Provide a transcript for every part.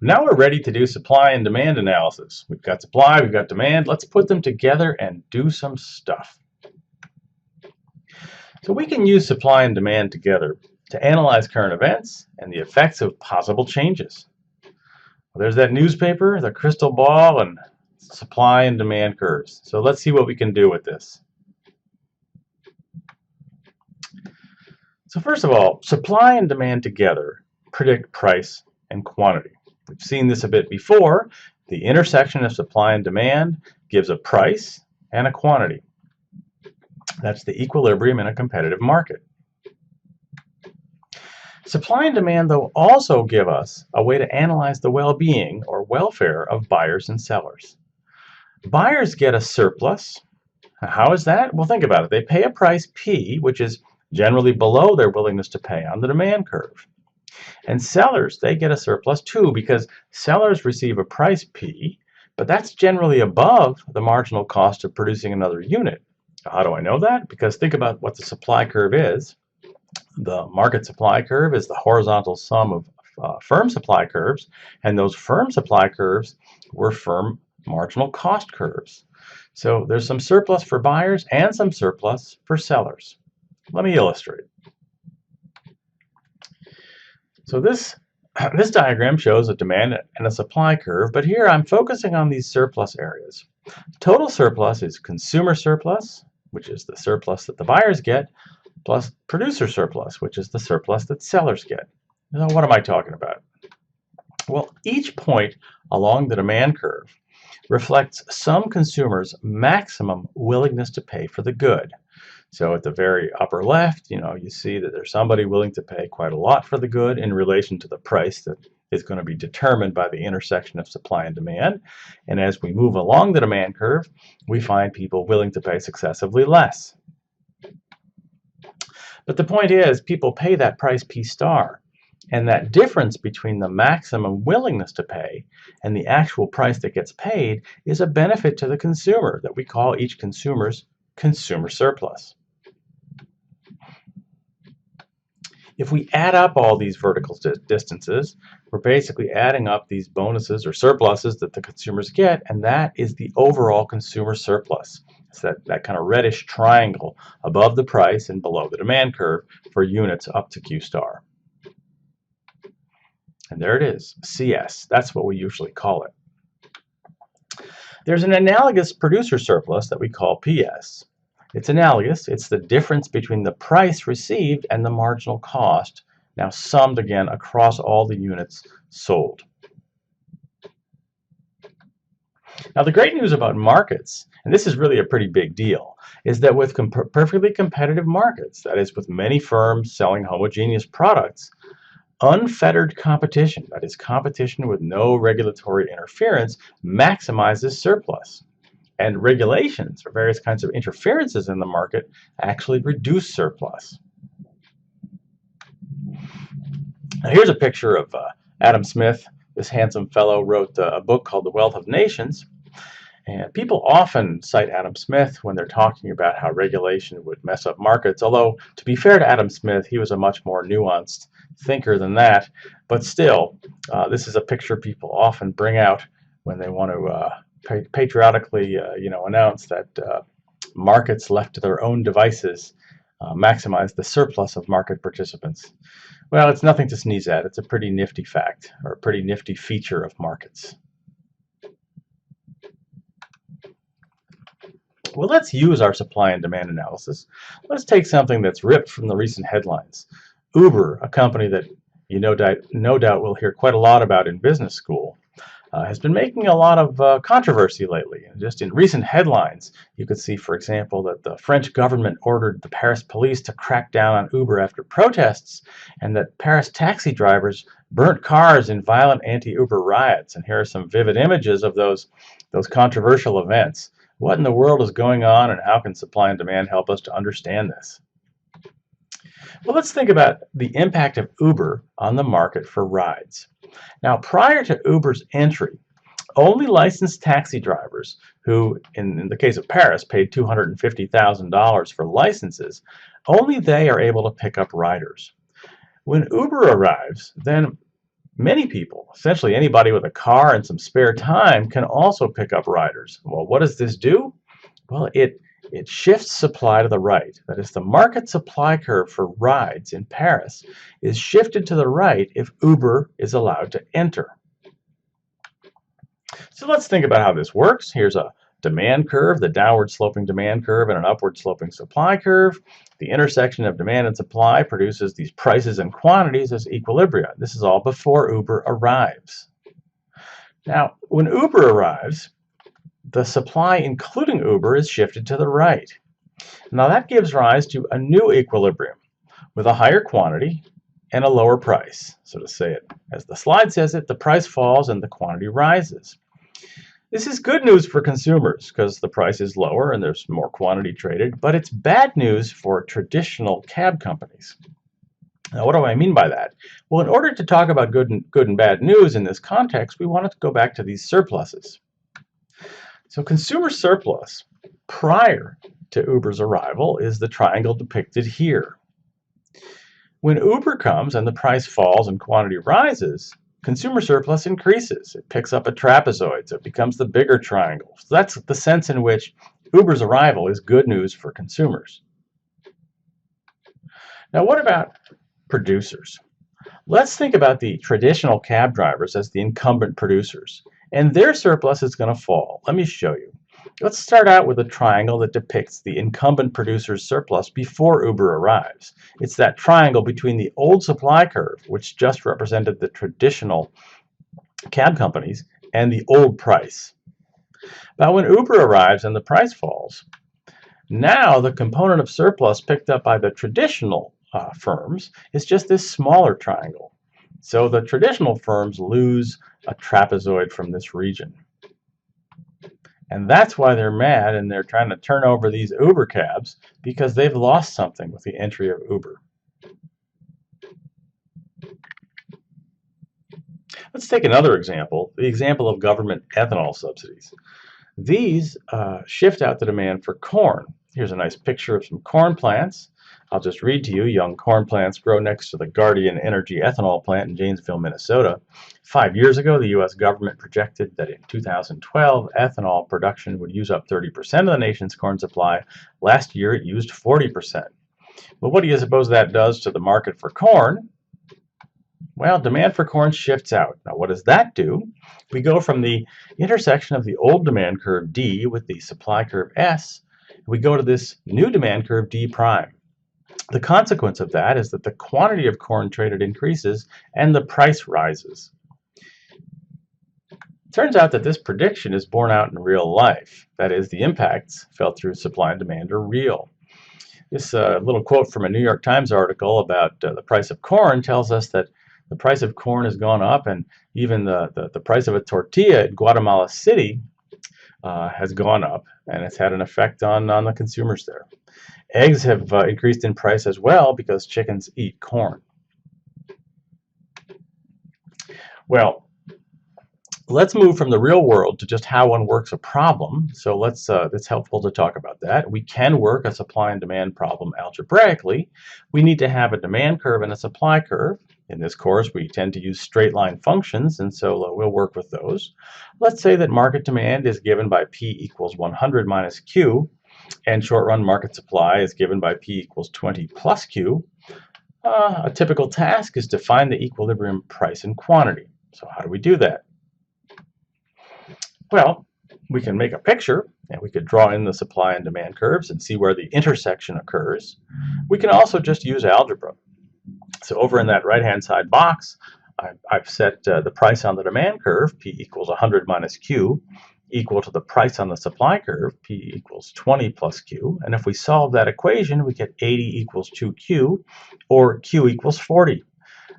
Now we're ready to do supply and demand analysis. We've got supply, we've got demand. Let's put them together and do some stuff. So we can use supply and demand together to analyze current events and the effects of possible changes. There's that newspaper, the crystal ball, and supply and demand curves. So let's see what we can do with this. So first of all, supply and demand together predict price and quantity. We've seen this a bit before. The intersection of supply and demand gives a price and a quantity. That's the equilibrium in a competitive market. Supply and demand, though, also give us a way to analyze the well-being or welfare of buyers and sellers. Buyers get a surplus. How is that? Well, think about it. They pay a price P, which is generally below their willingness to pay on the demand curve. And sellers, they get a surplus too, because sellers receive a price P, but that's generally above the marginal cost of producing another unit. How do I know that? Because think about what the supply curve is. The market supply curve is the horizontal sum of firm supply curves, and those firm supply curves were firm marginal cost curves. So there's some surplus for buyers and some surplus for sellers. Let me illustrate. So this diagram shows a demand and a supply curve, but here I'm focusing on these surplus areas. Total surplus is consumer surplus, which is the surplus that the buyers get, plus producer surplus, which is the surplus that sellers get. Now, what am I talking about? Well, each point along the demand curve reflects some consumer's maximum willingness to pay for the good. So at the very upper left, you see that there's somebody willing to pay quite a lot for the good in relation to the price that is going to be determined by the intersection of supply and demand. And as we move along the demand curve, we find people willing to pay successively less. But the point is, people pay that price P star, and that difference between the maximum willingness to pay and the actual price that gets paid is a benefit to the consumer that we call each consumer's consumer surplus. If we add up all these vertical distances, we're basically adding up these bonuses or surpluses that the consumers get, and that is the overall consumer surplus. It's that kind of reddish triangle above the price and below the demand curve for units up to Q star. And there it is, CS. That's what we usually call it. There's an analogous producer surplus that we call PS. It's analogous. It's the difference between the price received and the marginal cost, now summed again across all the units sold. Now, the great news about markets, and this is really a pretty big deal, is that with perfectly competitive markets, that is with many firms selling homogeneous products, unfettered competition, that is competition with no regulatory interference, maximizes surplus. And regulations or various kinds of interferences in the market actually reduce surplus. Now, here's a picture of Adam Smith. This handsome fellow wrote a book called The Wealth of Nations. And people often cite Adam Smith when they're talking about how regulation would mess up markets, although to be fair to Adam Smith, he was a much more nuanced thinker than that. But still, this is a picture people often bring out when they want to patriotically announce that markets left to their own devices maximize the surplus of market participants. Well, it's nothing to sneeze at. It's a pretty nifty fact, or a pretty nifty feature of markets. Well, let's use our supply and demand analysis. Let's take something that's ripped from the recent headlines. Uber, a company that you no doubt will hear quite a lot about in business school, has been making a lot of controversy lately. And just in recent headlines, you could see, for example, that the French government ordered the Paris police to crack down on Uber after protests, and that Paris taxi drivers burnt cars in violent anti-Uber riots. And here are some vivid images of those controversial events. What in the world is going on, and how can supply and demand help us to understand this? Well, let's think about the impact of Uber on the market for rides. Now, prior to Uber's entry, only licensed taxi drivers who, in the case of Paris, paid $250,000 for licenses, only they are able to pick up riders. When Uber arrives, then Many people, essentially anybody with a car and some spare time, can also pick up riders. Well, what does this do? Well, it shifts supply to the right. That is, the market supply curve for rides in Paris is shifted to the right if Uber is allowed to enter. So let's think about how this works. Here's a demand curve, the downward sloping demand curve, and an upward sloping supply curve. The intersection of demand and supply produces these prices and quantities as equilibria. This is all before Uber arrives. Now, when Uber arrives, the supply, including Uber, is shifted to the right. Now that gives rise to a new equilibrium with a higher quantity and a lower price. So to say it as the slide says it, the price falls and the quantity rises. This is good news for consumers because the price is lower and there's more quantity traded, but it's bad news for traditional cab companies. Now, what do I mean by that? Well, in order to talk about good and bad news in this context, we wanted to go back to these surpluses. So consumer surplus prior to Uber's arrival is the triangle depicted here. When Uber comes and the price falls and quantity rises, consumer surplus increases. It picks up a trapezoid, so it becomes the bigger triangle. So that's the sense in which Uber's arrival is good news for consumers. Now, what about producers? Let's think about the traditional cab drivers as the incumbent producers, and their surplus is going to fall. Let me show you. Let's start out with a triangle that depicts the incumbent producer's surplus before Uber arrives. It's that triangle between the old supply curve, which just represented the traditional cab companies, and the old price. But when Uber arrives and the price falls, now the component of surplus picked up by the traditional firms is just this smaller triangle. So the traditional firms lose a trapezoid from this region. And that's why they're mad and they're trying to turn over these Uber cabs because they've lost something with the entry of Uber. Let's take another example, the example of government ethanol subsidies. These shift out the demand for corn. Here's a nice picture of some corn plants. I'll just read to you. Young corn plants grow next to the Guardian Energy ethanol plant in Janesville, Minnesota. 5 years ago, the U.S. government projected that in 2012, ethanol production would use up 30% of the nation's corn supply. Last year, it used 40%. Well, what do you suppose that does to the market for corn? Well, demand for corn shifts out. Now, what does that do? We go from the intersection of the old demand curve D with the supply curve S. We go to this new demand curve D prime. The consequence of that is that the quantity of corn traded increases and the price rises. It turns out that this prediction is borne out in real life. That is, the impacts felt through supply and demand are real. This little quote from a New York Times article about the price of corn tells us that the price of corn has gone up, and even the price of a tortilla in Guatemala City has gone up, and it's had an effect on the consumers there. Eggs have increased in price as well because chickens eat corn. Well, let's move from the real world to just how one works a problem. So it's helpful to talk about that. We can work a supply and demand problem algebraically. We need to have a demand curve and a supply curve. In this course, we tend to use straight line functions, and so we'll work with those. Let's say that market demand is given by P equals 100 minus Q, and short-run market supply is given by P equals 20 plus Q. A typical task is to find the equilibrium price and quantity. So how do we do that? Well, we can make a picture, and we could draw in the supply and demand curves and see where the intersection occurs. We can also just use algebra. So over in that right-hand side box, I've set the price on the demand curve, P equals 100 minus Q, equal to the price on the supply curve, P equals 20 plus Q. And if we solve that equation, we get 80 equals 2Q, or Q equals 40.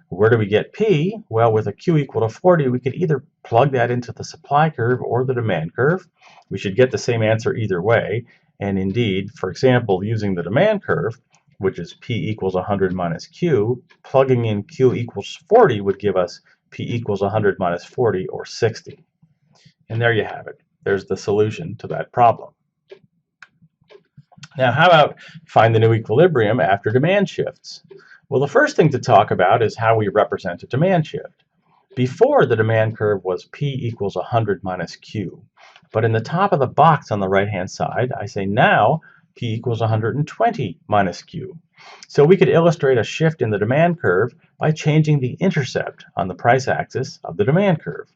Where do we get P? Well, with a Q equal to 40, we could either plug that into the supply curve or the demand curve. We should get the same answer either way. And indeed, for example, using the demand curve, which is P equals 100 minus Q, plugging in Q equals 40 would give us P equals 100 minus 40, or 60. And there you have it. There's the solution to that problem. Now, how about find the new equilibrium after demand shifts? Well, the first thing to talk about is how we represent a demand shift. Before, the demand curve was P equals 100 minus Q. But in the top of the box on the right-hand side, I say now P equals 120 minus Q. So we could illustrate a shift in the demand curve by changing the intercept on the price axis of the demand curve.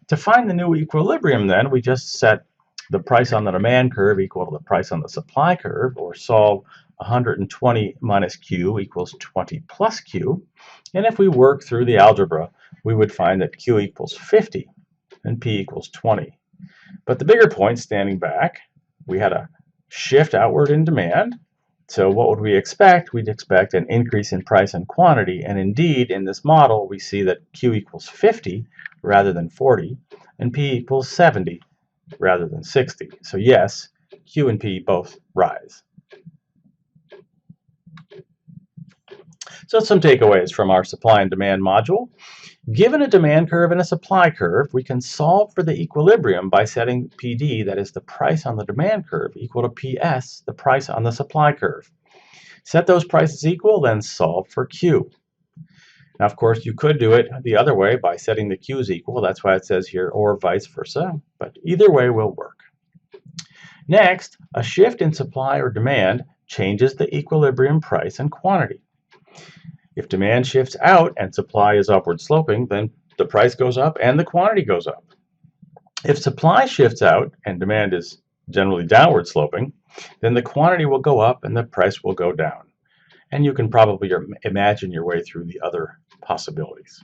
To find the new equilibrium, then, we just set the price on the demand curve equal to the price on the supply curve, or solve 120 minus Q equals 20 plus Q. And if we work through the algebra, we would find that Q equals 50 and P equals 20. But the bigger point, standing back, we had a shift outward in demand. So what would we expect? We'd expect an increase in price and quantity. And indeed, in this model, we see that Q equals 50 rather than 40, and P equals 70 rather than 60. So yes, Q and P both rise. So some takeaways from our supply and demand module. Given a demand curve and a supply curve, we can solve for the equilibrium by setting PD, that is the price on the demand curve, equal to PS, the price on the supply curve. Set those prices equal, then solve for Q. Now, of course, you could do it the other way by setting the Q's equal. That's why it says here, or vice versa. But either way will work. Next, a shift in supply or demand changes the equilibrium price and quantity. If demand shifts out and supply is upward sloping, then the price goes up and the quantity goes up. If supply shifts out and demand is generally downward sloping, then the quantity will go up and the price will go down. And you can probably imagine your way through the other possibilities.